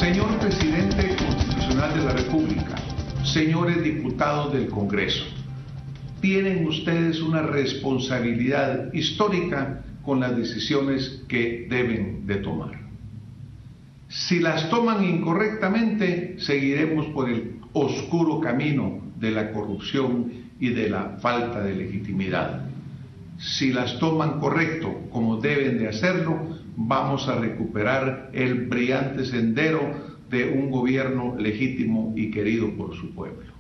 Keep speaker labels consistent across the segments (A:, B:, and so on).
A: Señor Presidente Constitucional de la República, señores diputados del Congreso, tienen ustedes una responsabilidad histórica con las decisiones que deben de tomar. Si las toman incorrectamente, seguiremos por el oscuro camino de la corrupción y de la falta de legitimidad. Si las toman correcto, como deben de hacerlo, vamos a recuperar el brillante sendero de un gobierno legítimo y querido por su pueblo.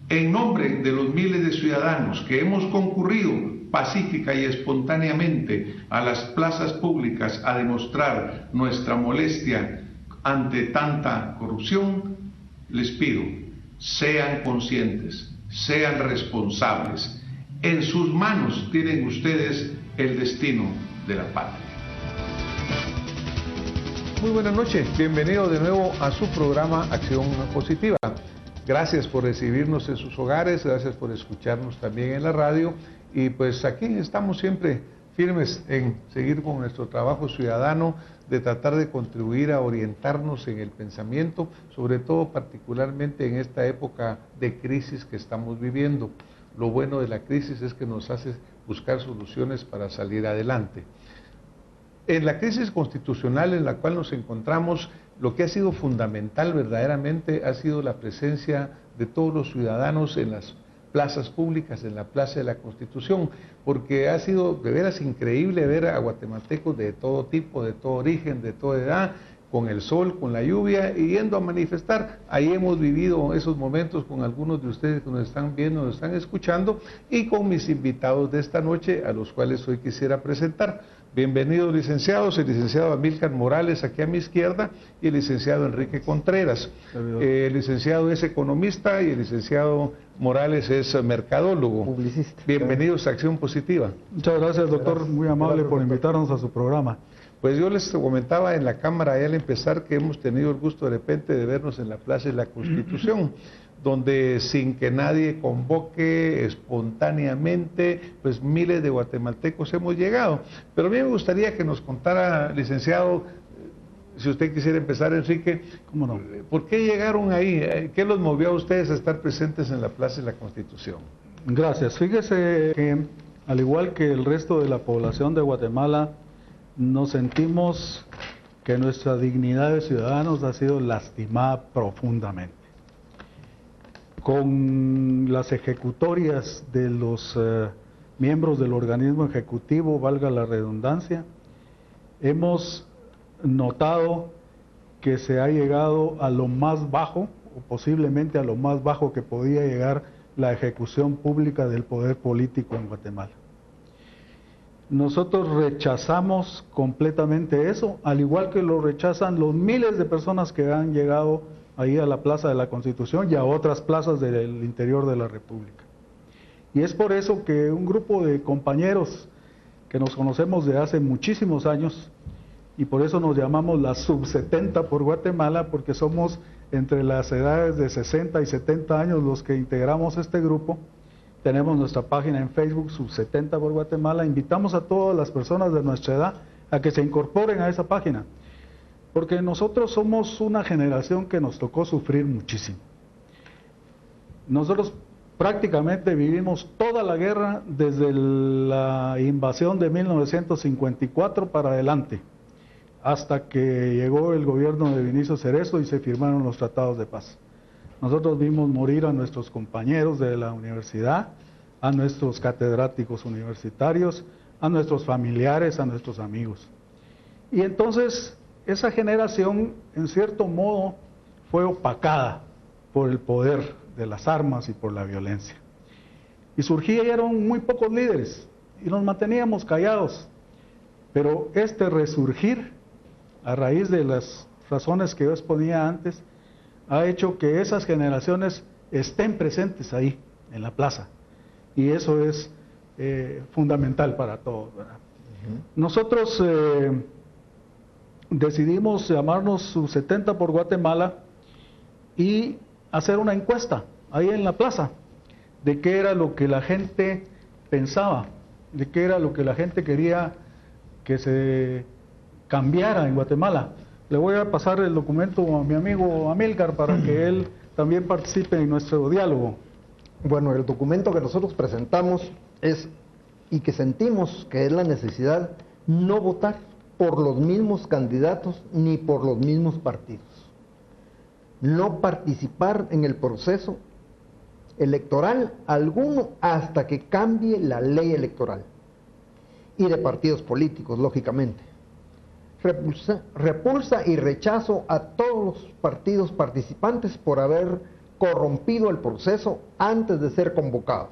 A: En nombre de los miles de ciudadanos que hemos concurrido pacífica y espontáneamente a las plazas públicas a demostrar nuestra molestia ante tanta corrupción, les pido, sean conscientes, sean responsables. En sus manos tienen ustedes el destino de la patria.
B: Muy buenas noches, bienvenidos de nuevo a su programa Acción Positiva. Gracias por recibirnos en sus hogares, gracias por escucharnos también en la radio y pues aquí estamos siempre firmes en seguir con nuestro trabajo ciudadano de tratar de contribuir a orientarnos en el pensamiento, sobre todo particularmente en esta época de crisis que estamos viviendo. Lo bueno de la crisis es que nos hace buscar soluciones para salir adelante. En la crisis constitucional en la cual nos encontramos, lo que ha sido fundamental verdaderamente ha sido la presencia de todos los ciudadanos en las plazas públicas, en la Plaza de la Constitución, porque ha sido de veras increíble ver a guatemaltecos de todo tipo, de todo origen, de toda edad, con el sol, con la lluvia, y yendo a manifestar. Ahí hemos vivido esos momentos con algunos de ustedes que nos están viendo, nos están escuchando, y con mis invitados de esta noche, a los cuales hoy quisiera presentar. Bienvenidos licenciados, el licenciado Amílcar Morales aquí a mi izquierda, y el licenciado Enrique Contreras. El licenciado es economista y el licenciado Morales es mercadólogo.
C: Publicista.
B: Bienvenidos a Acción Positiva.
C: Muchas gracias, doctor, muy amable por invitarnos a su programa.
B: Pues yo les comentaba en la Cámara al empezar que hemos tenido el gusto de repente de vernos en la Plaza de la Constitución, donde sin que nadie convoque espontáneamente, pues miles de guatemaltecos hemos llegado. Pero a mí me gustaría que nos contara, licenciado, si usted quisiera empezar, Enrique,
C: ¿cómo no?
B: ¿Por qué llegaron ahí? ¿Qué los movió a ustedes a estar presentes en la Plaza de la Constitución?
C: Gracias. Fíjese que, al igual que el resto de la población de Guatemala, nos sentimos que nuestra dignidad de ciudadanos ha sido lastimada profundamente. Con las ejecutorias de los miembros del organismo ejecutivo, valga la redundancia, hemos notado que se ha llegado a lo más bajo, o posiblemente a lo más bajo que podía llegar la ejecución pública del poder político en Guatemala. Nosotros rechazamos completamente eso, al igual que lo rechazan los miles de personas que han llegado ahí a la Plaza de la Constitución y a otras plazas del interior de la República. Y es por eso que un grupo de compañeros que nos conocemos de hace muchísimos años, y por eso nos llamamos la Sub-70 por Guatemala, porque somos entre las edades de 60 y 70 años los que integramos este grupo. Tenemos nuestra página en Facebook, Sub-70 por Guatemala. Invitamos a todas las personas de nuestra edad a que se incorporen a esa página, porque nosotros somos una generación que nos tocó sufrir muchísimo. Nosotros prácticamente vivimos toda la guerra desde la invasión de 1954 para adelante, hasta que llegó el gobierno de Vinicio Cerezo y se firmaron los tratados de paz. Nosotros vimos morir a nuestros compañeros de la universidad, a nuestros catedráticos universitarios, a nuestros familiares, a nuestros amigos. Y entonces esa generación, en cierto modo, fue opacada por el poder de las armas y por la violencia. Y surgieron muy pocos líderes y nos manteníamos callados. Pero este resurgir, a raíz de las razones que yo exponía antes, ha hecho que esas generaciones estén presentes ahí, en la plaza. Y eso es fundamental para todos, ¿verdad? Nosotros decidimos llamarnos Sub-70 por Guatemala y hacer una encuesta ahí en la plaza de qué era lo que la gente pensaba, de qué era lo que la gente quería que se cambiara en Guatemala. Le voy a pasar el documento a mi amigo Amílcar para que él también participe en nuestro diálogo.
D: Bueno, el documento que nosotros presentamos es, y que sentimos que es la necesidad, no votar por los mismos candidatos ni por los mismos partidos. No participar en el proceso electoral alguno hasta que cambie la ley electoral. Y de partidos políticos, lógicamente. Repulsa y rechazo a todos los partidos participantes por haber corrompido el proceso antes de ser convocado.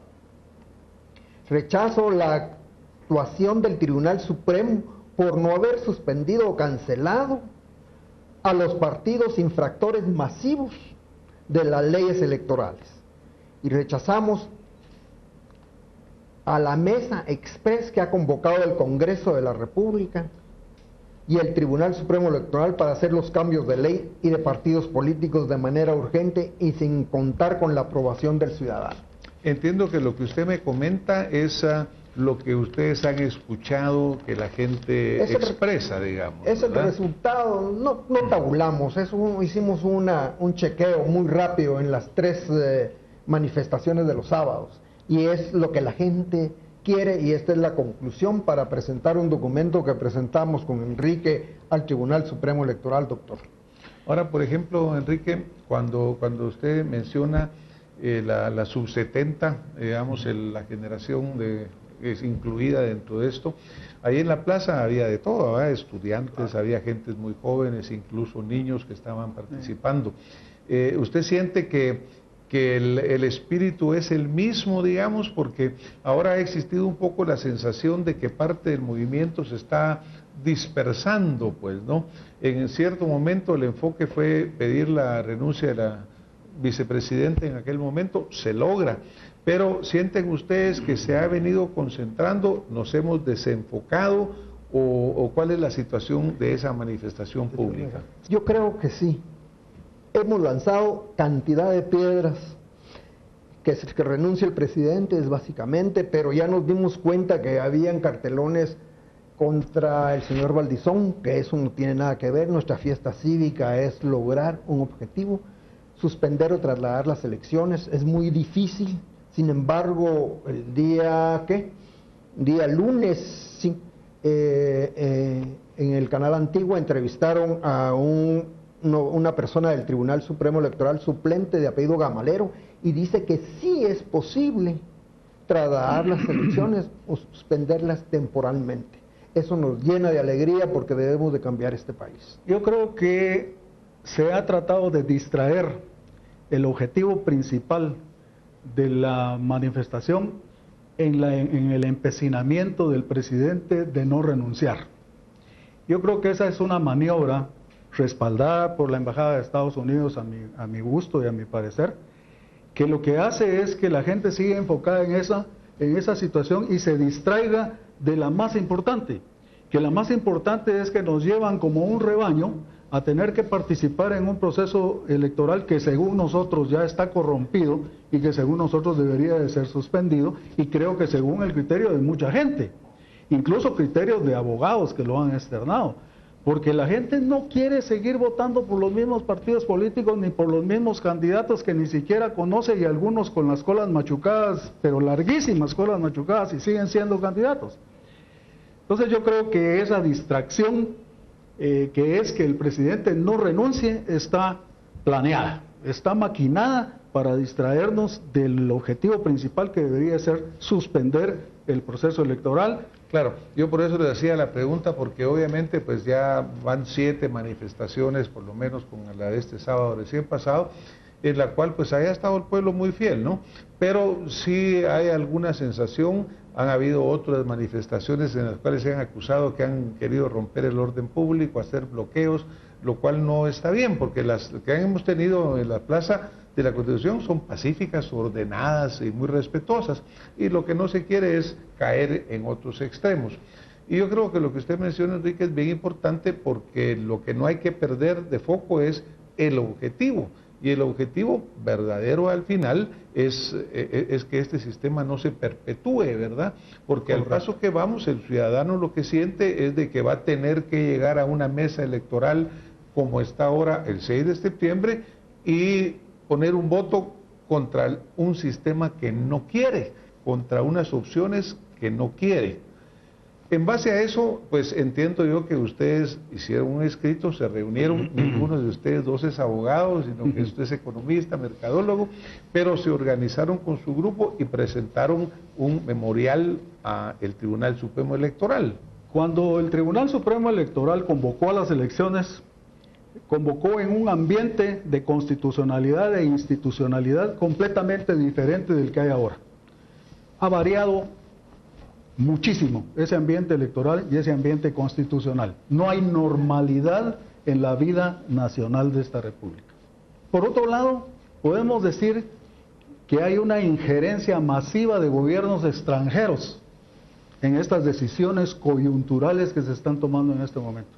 D: Rechazo la actuación del Tribunal Supremo por no haber suspendido o cancelado a los partidos infractores masivos de las leyes electorales. Y rechazamos a la mesa express que ha convocado el Congreso de la República y el Tribunal Supremo Electoral para hacer los cambios de ley y de partidos políticos de manera urgente y sin contar con la aprobación del ciudadano.
B: Entiendo que lo que usted me comenta es lo que ustedes han escuchado que la gente expresa, digamos.
D: Es el resultado, no tabulamos, hicimos un chequeo muy rápido en las 3 manifestaciones de los sábados, y es lo que la gente quiere, y esta es la conclusión para presentar un documento que presentamos con Enrique al Tribunal Supremo Electoral, doctor.
B: Ahora, por ejemplo, Enrique, cuando usted menciona la sub-70, digamos, la generación es incluida dentro de esto, ahí en la plaza había de todo, ¿verdad? Estudiantes, había gentes muy jóvenes, incluso niños que estaban participando. ¿Usted siente que el espíritu es el mismo, digamos, porque ahora ha existido un poco la sensación de que parte del movimiento se está dispersando, pues, ¿no? En cierto momento el enfoque fue pedir la renuncia de la vicepresidenta en aquel momento, se logra, pero ¿sienten ustedes que se ha venido concentrando, nos hemos desenfocado o cuál es la situación de esa manifestación pública?
D: Yo creo que sí. Hemos lanzado cantidad de piedras, que renuncie el presidente es básicamente, pero ya nos dimos cuenta que habían cartelones contra el señor Valdizón, que eso no tiene nada que ver. Nuestra fiesta cívica es lograr un objetivo, suspender o trasladar las elecciones, es muy difícil. Sin embargo, el día lunes, en el canal Antigua entrevistaron a una persona del Tribunal Supremo Electoral suplente de apellido Gamalero, y dice que sí es posible trasladar las elecciones o suspenderlas temporalmente. Eso nos llena de alegría porque debemos de cambiar este país.
C: Yo creo que se ha tratado de distraer el objetivo principal de la manifestación en el empecinamiento del presidente de no renunciar. Yo creo que esa es una maniobra respaldada por la Embajada de Estados Unidos a mi gusto y a mi parecer, que lo que hace es que la gente siga enfocada en esa situación y se distraiga de la más importante, que la más importante es que nos llevan como un rebaño a tener que participar en un proceso electoral que según nosotros ya está corrompido y que según nosotros debería de ser suspendido, y creo que según el criterio de mucha gente, incluso criterios de abogados que lo han externado. Porque la gente no quiere seguir votando por los mismos partidos políticos ni por los mismos candidatos que ni siquiera conoce, y algunos con las colas machucadas, pero larguísimas colas machucadas, y siguen siendo candidatos. Entonces yo creo que esa distracción que es que el presidente no renuncie está planeada, está maquinada para distraernos del objetivo principal, que debería ser suspender el proceso electoral.
B: Claro, yo por eso le hacía la pregunta, porque obviamente pues ya van 7 manifestaciones, por lo menos con la de este sábado recién pasado, en la cual pues haya estado el pueblo muy fiel, ¿no? Pero sí hay alguna sensación, han habido otras manifestaciones en las cuales se han acusado que han querido romper el orden público, hacer bloqueos, lo cual no está bien, porque las que hemos tenido en la Plaza de la Constitución son pacíficas, ordenadas y muy respetuosas, y lo que no se quiere es caer en otros extremos. Y yo creo que lo que usted menciona, Enrique, es bien importante, porque lo que no hay que perder de foco es el objetivo, y el objetivo verdadero al final es que este sistema no se perpetúe, ¿verdad? Porque al paso que vamos, el ciudadano lo que siente es de que va a tener que llegar a una mesa electoral como está ahora el 6 de septiembre, y poner un voto contra un sistema que no quiere, contra unas opciones que no quiere. En base a eso, pues entiendo yo que ustedes hicieron un escrito, se reunieron, ninguno de ustedes dos es abogado, sino que usted es economista, mercadólogo, pero se organizaron con su grupo y presentaron un memorial al Tribunal Supremo Electoral.
C: Cuando el Tribunal Supremo Electoral convocó a las elecciones, convocó en un ambiente de constitucionalidad e institucionalidad completamente diferente del que hay ahora. Ha variado muchísimo ese ambiente electoral y ese ambiente constitucional. No hay normalidad en la vida nacional de esta república. Por otro lado, podemos decir que hay una injerencia masiva de gobiernos extranjeros en estas decisiones coyunturales que se están tomando en este momento.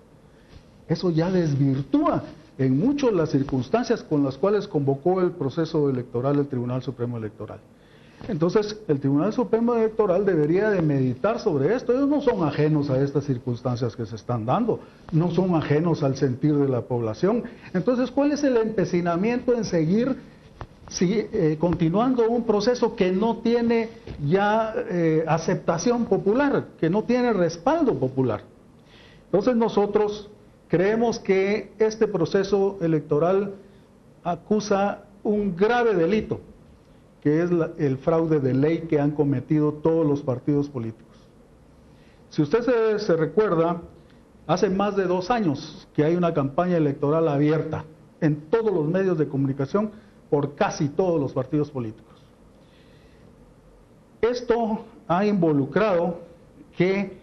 C: Eso ya desvirtúa en mucho las circunstancias con las cuales convocó el proceso electoral el Tribunal Supremo Electoral. Entonces, el Tribunal Supremo Electoral debería de meditar sobre esto. Ellos no son ajenos a estas circunstancias que se están dando, no son ajenos al sentir de la población. Entonces, ¿cuál es el empecinamiento en seguir continuando un proceso que no tiene ya aceptación popular, que no tiene respaldo popular? Entonces, nosotros creemos que este proceso electoral acusa un grave delito, que es el fraude de ley que han cometido todos los partidos políticos. Si usted se recuerda, hace más de 2 años que hay una campaña electoral abierta en todos los medios de comunicación por casi todos los partidos políticos. Esto ha involucrado que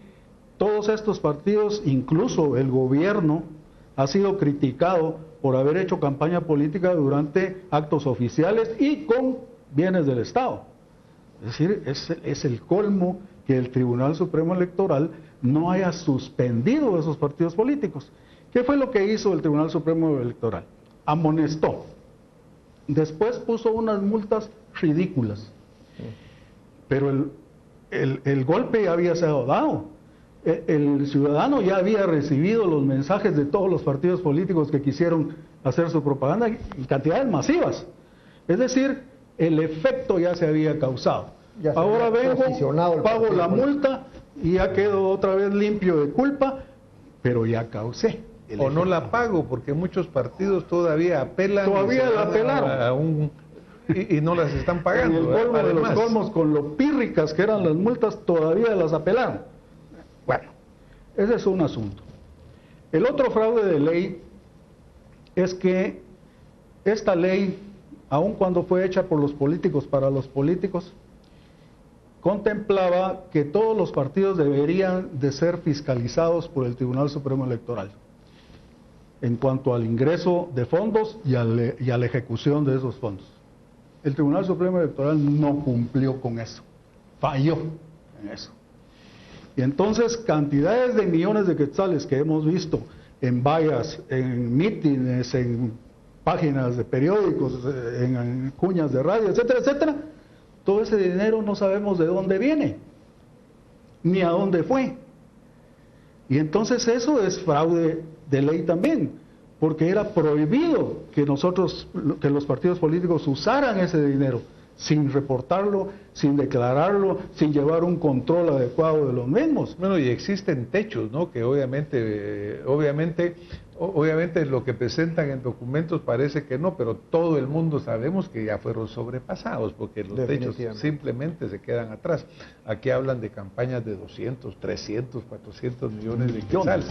C: todos estos partidos, incluso el gobierno, ha sido criticado por haber hecho campaña política durante actos oficiales y con bienes del Estado. Es decir, es el colmo que el Tribunal Supremo Electoral no haya suspendido esos partidos políticos. ¿Qué fue lo que hizo el Tribunal Supremo Electoral? Amonestó. Después puso unas multas ridículas. Pero el golpe ya había sido dado. El ciudadano ya había recibido los mensajes de todos los partidos políticos que quisieron hacer su propaganda en cantidades masivas. Es decir, el efecto ya se había causado. Ahora vengo, pago la multa y ya quedo otra vez limpio de culpa, pero ya causé.
B: O no la pago, porque muchos partidos todavía apelan.
C: Todavía la apelaron.
B: Y no las están pagando.
C: En el colmo de los colmos, con lo pírricas que eran las multas, todavía las apelaron. Bueno, ese es un asunto. El otro fraude de ley es que esta ley, aun cuando fue hecha por los políticos para los políticos, contemplaba que todos los partidos deberían de ser fiscalizados por el Tribunal Supremo Electoral en cuanto al ingreso de fondos y a la ejecución de esos fondos. El Tribunal Supremo Electoral no cumplió con eso, falló en eso. Y entonces cantidades de millones de quetzales que hemos visto en vallas, en mítines, en páginas de periódicos, en cuñas de radio, etcétera, etcétera, todo ese dinero no sabemos de dónde viene, ni a dónde fue. Y entonces eso es fraude de ley también, porque era prohibido que los partidos políticos usaran ese dinero sin reportarlo, sin declararlo, sin llevar un control adecuado de los mismos.
B: Bueno, y existen techos, ¿no? Que obviamente lo que presentan en documentos parece que no, pero todo el mundo sabemos que ya fueron sobrepasados, porque los techos simplemente se quedan atrás. Aquí hablan de campañas de 200, 300, 400 millones de quetzales.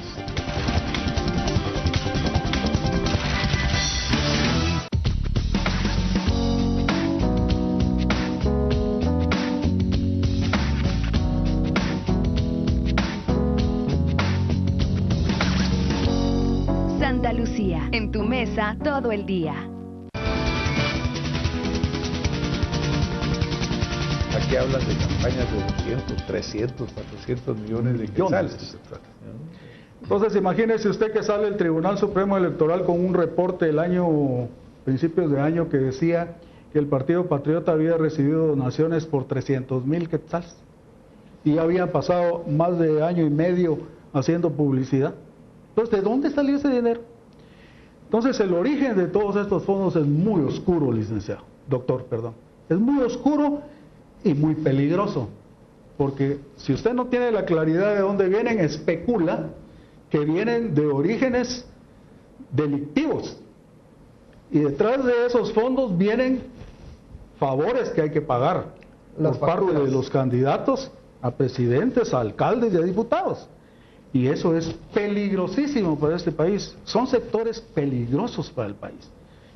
E: Santa Lucía, en tu mesa todo el día.
B: Aquí hablan de campañas de 200, 300, 400 millones de quetzales.
C: Entonces, imagínese usted que sale el Tribunal Supremo Electoral con un reporte principios de año, que decía que el Partido Patriota había recibido donaciones por 300,000 quetzales. Y había pasado más de año y medio haciendo publicidad. Entonces, ¿de dónde salió ese dinero? Entonces el origen de todos estos fondos es muy oscuro, doctor. Es muy oscuro y muy peligroso, porque si usted no tiene la claridad de dónde vienen, especula que vienen de orígenes delictivos. Y detrás de esos fondos vienen favores que hay que pagar por parte de los candidatos a presidentes, a alcaldes y a diputados. Y eso es peligrosísimo para este país. Son sectores peligrosos para el país.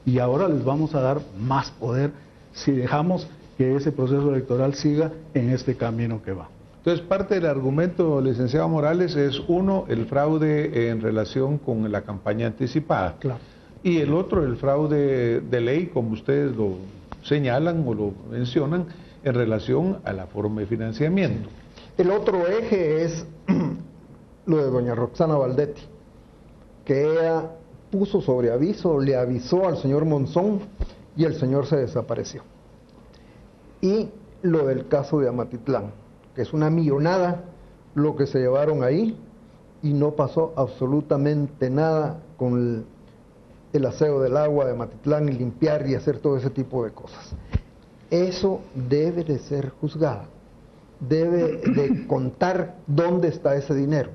C: Y ahora les vamos a dar más poder si dejamos que ese proceso electoral siga en este camino que va.
B: Entonces, parte del argumento, licenciado Morales, es uno, el fraude en relación con la campaña anticipada.
D: Claro.
B: Y el otro, el fraude de ley, como ustedes lo señalan o lo mencionan, en relación a la forma de financiamiento.
D: El otro eje es lo de doña Roxana Valdetti, que ella puso sobre aviso, le avisó al señor Monzón y el señor se desapareció. Y lo del caso de Amatitlán, que es una millonada lo que se llevaron ahí y no pasó absolutamente nada con el aseo del agua de Amatitlán y limpiar y hacer todo ese tipo de cosas. Eso debe de ser juzgado, debe de contar dónde está ese dinero.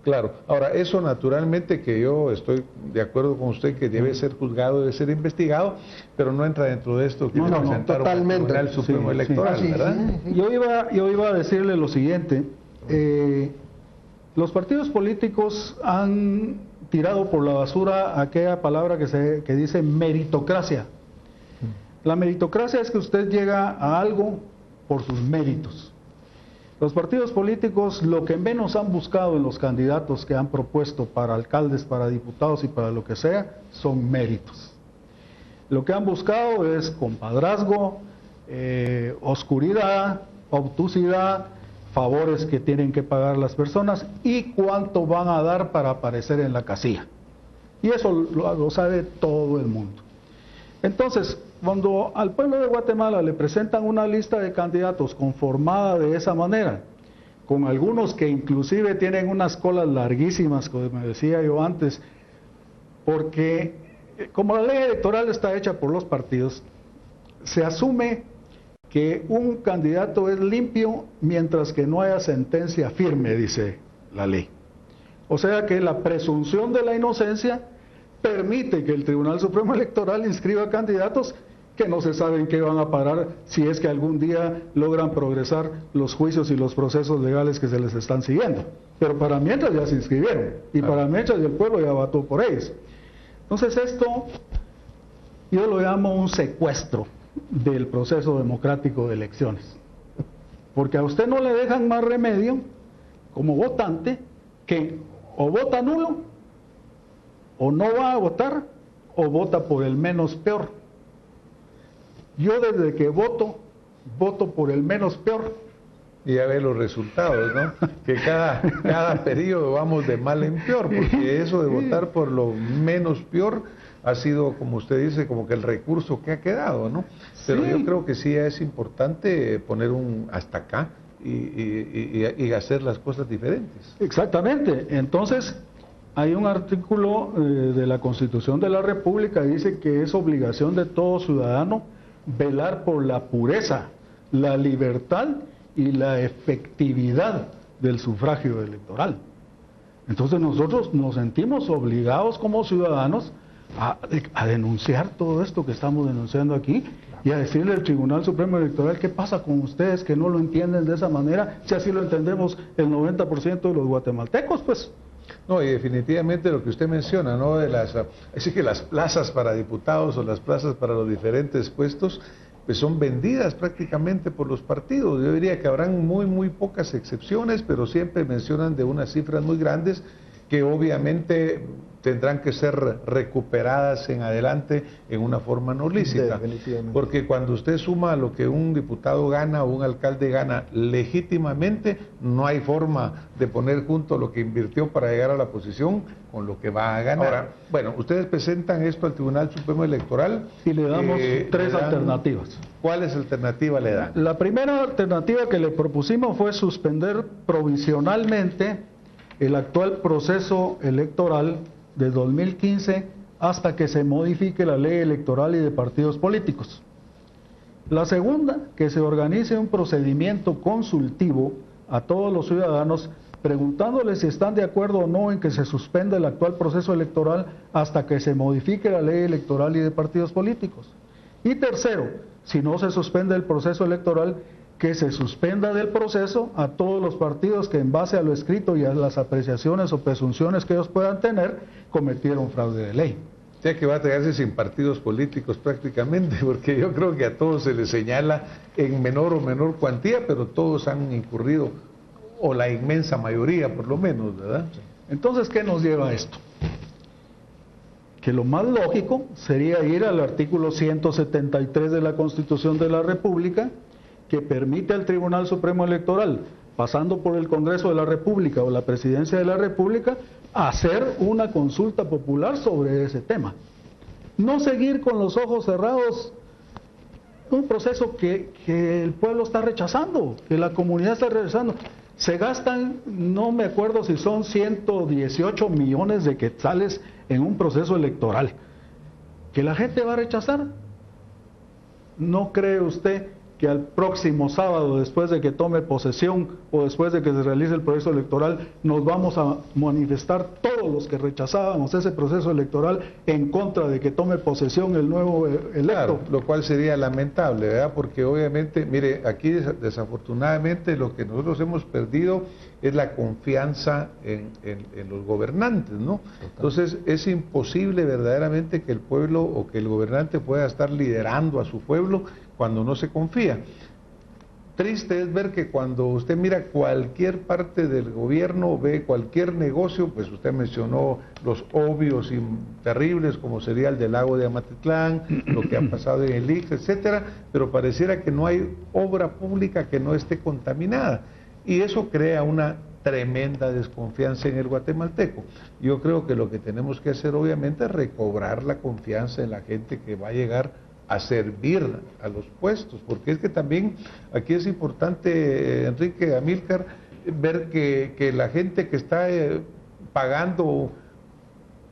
B: Claro, ahora eso naturalmente que yo estoy de acuerdo con usted que debe ser juzgado, debe ser investigado, pero no entra dentro de esto que presentaron al Tribunal Supremo Electoral, ¿verdad?
C: Sí. Yo iba a decirle lo siguiente, los partidos políticos han tirado por la basura aquella palabra que dice meritocracia. La meritocracia es que usted llega a algo por sus méritos. Los partidos políticos lo que menos han buscado en los candidatos que han propuesto para alcaldes, para diputados y para lo que sea, son méritos. Lo que han buscado es compadrazgo, oscuridad, obtusidad, favores que tienen que pagar las personas y cuánto van a dar para aparecer en la casilla. Y eso lo sabe todo el mundo. Entonces, cuando al pueblo de Guatemala le presentan una lista de candidatos conformada de esa manera, con algunos que inclusive tienen unas colas larguísimas, como me decía yo antes, porque como la ley electoral está hecha por los partidos, se asume que un candidato es limpio mientras que no haya sentencia firme, dice la ley. O sea que la presunción de la inocencia permite que el Tribunal Supremo Electoral inscriba candidatos que no se saben qué van a parar si es que algún día logran progresar los juicios y los procesos legales que se les están siguiendo. Pero para mientras ya se inscribieron y para mientras el pueblo ya votó por ellos. Entonces esto yo lo llamo un secuestro del proceso democrático de elecciones. Porque a usted no le dejan más remedio como votante que o vota nulo o no va a votar o vota por el menos peor. Yo desde que voto por el menos peor.
B: Y ya ve los resultados, ¿no? Que cada periodo vamos de mal en peor, porque eso de votar por lo menos peor ha sido, como usted dice, como que el recurso que ha quedado, ¿no? Pero yo creo que sí es importante poner un hasta acá y hacer las cosas diferentes.
C: Exactamente. Entonces, hay un artículo de la Constitución de la República que dice que es obligación de todo ciudadano velar por la pureza, la libertad y la efectividad del sufragio electoral. Entonces nosotros nos sentimos obligados como ciudadanos a denunciar todo esto que estamos denunciando aquí y a decirle al Tribunal Supremo Electoral qué pasa con ustedes que no lo entienden de esa manera, si así lo entendemos el 90% de los guatemaltecos, pues.
B: No, y definitivamente lo que usted menciona, ¿no? Así que las plazas para diputados o las plazas para los diferentes puestos, pues son vendidas prácticamente por los partidos. Yo diría que habrán muy pocas excepciones, pero siempre mencionan de unas cifras muy grandes que obviamente tendrán que ser recuperadas en adelante en una forma no lícita. Porque cuando usted suma lo que un diputado gana o un alcalde gana legítimamente, no hay forma de poner junto lo que invirtió para llegar a la posición con lo que va a ganar. Ahora, bueno, ustedes presentan esto al Tribunal Supremo Electoral
C: y le damos tres alternativas.
B: ¿Cuáles alternativas le dan?
C: La primera alternativa que le propusimos fue suspender provisionalmente el actual proceso electoral de 2015 hasta que se modifique la ley electoral y de partidos políticos. La segunda, que se organice un procedimiento consultivo a todos los ciudadanos, preguntándoles si están de acuerdo o no en que se suspenda el actual proceso electoral hasta que se modifique la ley electoral y de partidos políticos. Y tercero, si no se suspende el proceso electoral, que se suspenda del proceso a todos los partidos que en base a lo escrito y a las apreciaciones o presunciones que ellos puedan tener, cometieron fraude de ley.
B: Ya que va a quedarse sin partidos políticos prácticamente, porque yo creo que a todos se les señala en menor o menor cuantía, pero todos han incurrido, o la inmensa mayoría por lo menos, ¿verdad?
C: Entonces, ¿qué nos lleva a esto? Que lo más lógico sería ir al artículo 173 de la Constitución de la República, que permite al Tribunal Supremo Electoral, pasando por el Congreso de la República o la Presidencia de la República, hacer una consulta popular sobre ese tema. No seguir con los ojos cerrados un proceso que el pueblo está rechazando, que la comunidad está rechazando. Se gastan, no me acuerdo si son 118 millones de quetzales en un proceso electoral, que la gente va a rechazar. ¿No cree usted que al próximo sábado, después de que tome posesión o después de que se realice el proceso electoral, nos vamos a manifestar todos los que rechazábamos ese proceso electoral en contra de que tome posesión el nuevo electo?
B: Claro, lo cual sería lamentable, ¿verdad? Porque obviamente, mire, aquí desafortunadamente lo que nosotros hemos perdido es la confianza en los gobernantes, ¿no? Entonces es imposible verdaderamente que el pueblo o que el gobernante pueda estar liderando a su pueblo cuando no se confía. Triste es ver que cuando usted mira cualquier parte del gobierno, ve cualquier negocio, pues usted mencionó los obvios y terribles como sería el del lago de Amatitlán, lo que ha pasado en el IX, etcétera, pero pareciera que no hay obra pública que no esté contaminada, y eso crea una tremenda desconfianza en el guatemalteco. Yo creo que lo que tenemos que hacer obviamente es recobrar la confianza en la gente que va a llegar a servir a los puestos, porque es que también aquí es importante, Enrique, Amílcar, ver que la gente que está pagando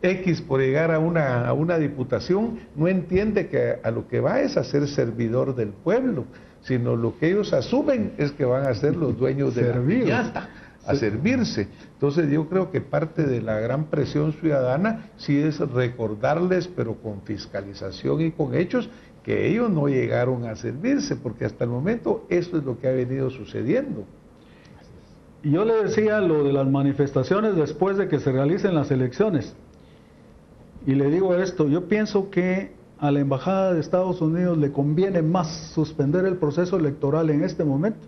B: X por llegar a una diputación no entiende que a lo que va es a ser servidor del pueblo, sino lo que ellos asumen es que van a ser los dueños de la piñata, a servirse. Entonces yo creo que parte de la gran presión ciudadana sí es recordarles, pero con fiscalización y con hechos, que ellos no llegaron a servirse, porque hasta el momento eso es lo que ha venido sucediendo.
C: Y yo le decía lo de las manifestaciones después de que se realicen las elecciones, y le digo esto: yo pienso que a la Embajada de Estados Unidos le conviene más suspender el proceso electoral en este momento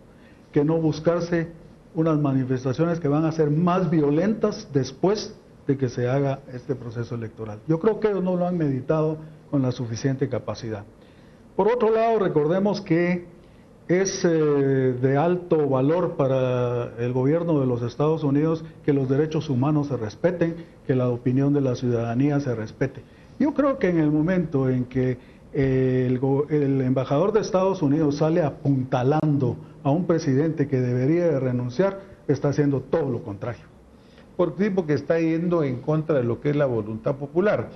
C: que no buscarse unas manifestaciones que van a ser más violentas después de que se haga este proceso electoral. Yo creo que ellos no lo han meditado con la suficiente capacidad. Por otro lado, recordemos que es de alto valor para el gobierno de los Estados Unidos que los derechos humanos se respeten, que la opinión de la ciudadanía se respete. Yo creo que en el momento en que el embajador de Estados Unidos sale apuntalando a un presidente que debería de renunciar, está haciendo todo lo contrario.
B: Por tipo que está yendo en contra de lo que es la voluntad popular.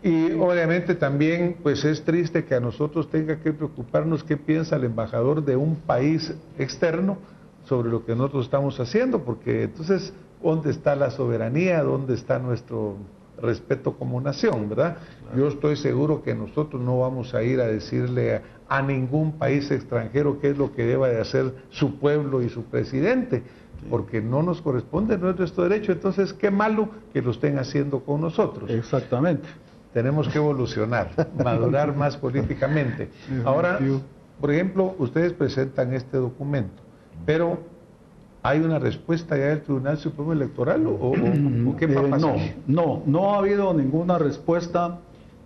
B: Y obviamente también pues es triste que a nosotros tenga que preocuparnos qué piensa el embajador de un país externo sobre lo que nosotros estamos haciendo, porque entonces, ¿dónde está la soberanía? ¿Dónde está nuestro respeto como nación, verdad? Yo estoy seguro que nosotros no vamos a ir a decirle a ningún país extranjero qué es lo que deba de hacer su pueblo y su presidente, porque no nos corresponde, no es nuestro derecho. Entonces, qué malo que lo estén haciendo con nosotros.
C: Exactamente.
B: Tenemos que evolucionar, madurar más políticamente. Ahora, por ejemplo, ustedes presentan este documento, pero ¿hay una respuesta ya del Tribunal Supremo Electoral o qué va a pasar?
C: No ha habido ninguna respuesta,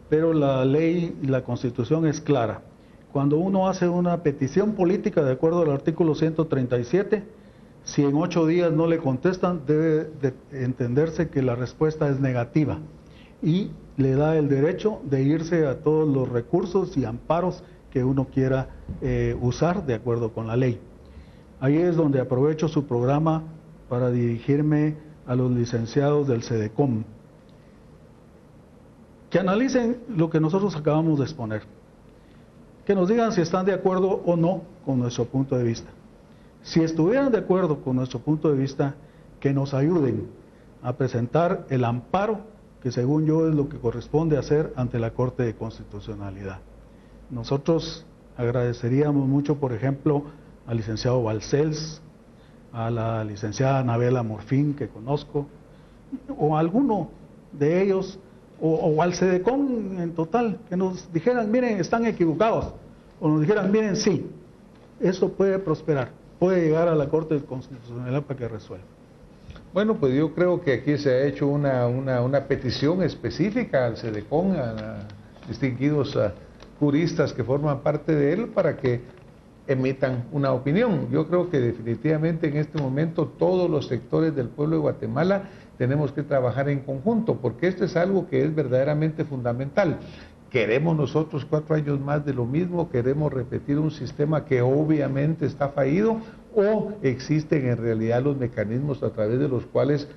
C: pero la ley y la Constitución es clara. Cuando uno hace una petición política de acuerdo al artículo 137, si en 8 días no le contestan, debe de entenderse que la respuesta es negativa y le da el derecho de irse a todos los recursos y amparos que uno quiera usar de acuerdo con la ley. Ahí es donde aprovecho su programa para dirigirme a los licenciados del CEDECOM. que analicen lo que nosotros acabamos de exponer, que nos digan si están de acuerdo o no con nuestro punto de vista. Si estuvieran de acuerdo con nuestro punto de vista, que nos ayuden a presentar el amparo que según yo es lo que corresponde hacer ante la Corte de Constitucionalidad. Nosotros agradeceríamos mucho, por ejemplo, al licenciado Balcells, a la licenciada Anabela Morfín, que conozco, o a alguno de ellos, o al CEDECON en total, que nos dijeran, miren, están equivocados, o nos dijeran, miren, sí, eso puede prosperar, puede llegar a la Corte de Constitucionalidad para que resuelva.
B: Bueno, pues yo creo que aquí se ha hecho una petición específica al CEDECON, a distinguidos juristas que forman parte de él, para que emitan una opinión. Yo creo que definitivamente en este momento todos los sectores del pueblo de Guatemala tenemos que trabajar en conjunto, porque esto es algo que es verdaderamente fundamental. ¿Queremos nosotros 4 años más de lo mismo? ¿Queremos repetir un sistema que obviamente está fallido? ¿O existen en realidad los mecanismos a través de los cuales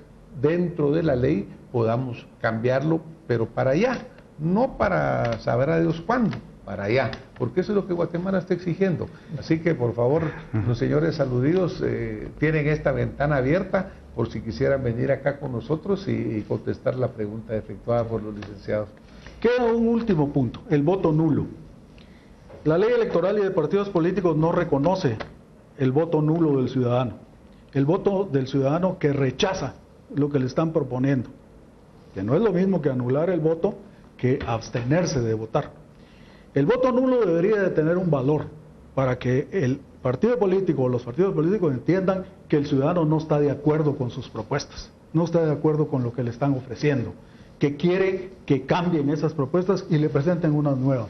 B: dentro de la ley podamos cambiarlo, pero para allá, no para saber a Dios cuándo, para allá, porque eso es lo que Guatemala está exigiendo? Así que por favor, los señores aludidos tienen esta ventana abierta por si quisieran venir acá con nosotros y contestar la pregunta efectuada por los licenciados.
C: Queda un último punto, el voto nulo. La ley electoral y de partidos políticos no reconoce el voto nulo del ciudadano, el voto del ciudadano que rechaza lo que le están proponiendo, que no es lo mismo que anular el voto que abstenerse de votar. El voto nulo debería de tener un valor para que el partido político o los partidos políticos entiendan que el ciudadano no está de acuerdo con sus propuestas, no está de acuerdo con lo que le están ofreciendo, que quiere que cambien esas propuestas y le presenten unas nuevas.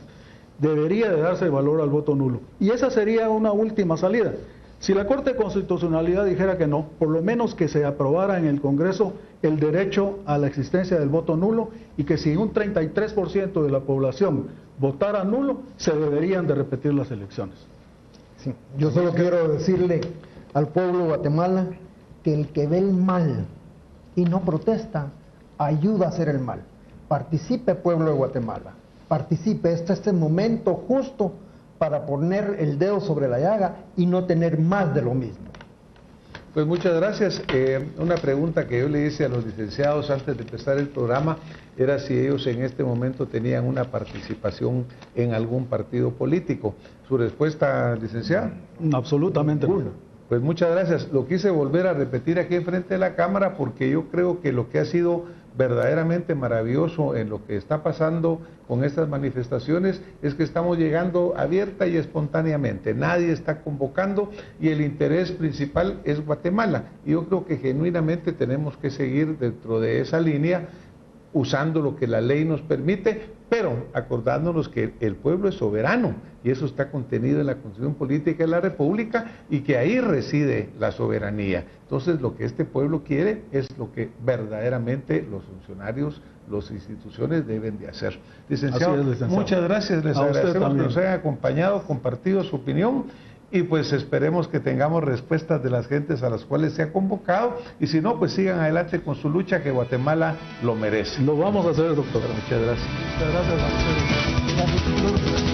C: Debería de darse valor al voto nulo. Y esa sería una última salida. Si la Corte de Constitucionalidad dijera que no, por lo menos que se aprobara en el Congreso el derecho a la existencia del voto nulo, y que si un 33% de la población votara nulo, se deberían de repetir las elecciones.
D: Sí, yo solo quiero decirle al pueblo de Guatemala que el que ve el mal y no protesta, ayuda a hacer el mal. Participe, pueblo de Guatemala, participe. Este es el momento justo para poner el dedo sobre la llaga y no tener más de lo mismo.
B: Pues muchas gracias. Una pregunta que yo le hice a los licenciados antes de empezar el programa era si ellos en este momento tenían una participación en algún partido político. ¿Su respuesta, licenciada?
C: Absolutamente no.
B: Pues muchas gracias. Lo quise volver a repetir aquí enfrente de la cámara porque yo creo que lo que ha sido verdaderamente maravilloso en lo que está pasando con estas manifestaciones es que estamos llegando abierta y espontáneamente. Nadie está convocando y el interés principal es Guatemala. Y yo creo que genuinamente tenemos que seguir dentro de esa línea, usando lo que la ley nos permite, pero acordándonos que el pueblo es soberano y eso está contenido en la Constitución Política de la República y que ahí reside la soberanía. Entonces lo que este pueblo quiere es lo que verdaderamente los funcionarios, las instituciones deben de hacer. Licenciado, muchas gracias, les agradecemos que nos hayan acompañado, compartido su opinión. Y pues esperemos que tengamos respuestas de las gentes a las cuales se ha convocado, y si no, pues sigan adelante con su lucha, que Guatemala lo merece.
C: Lo vamos a hacer, doctor.
B: Muchas gracias.
C: Muchas gracias a ustedes.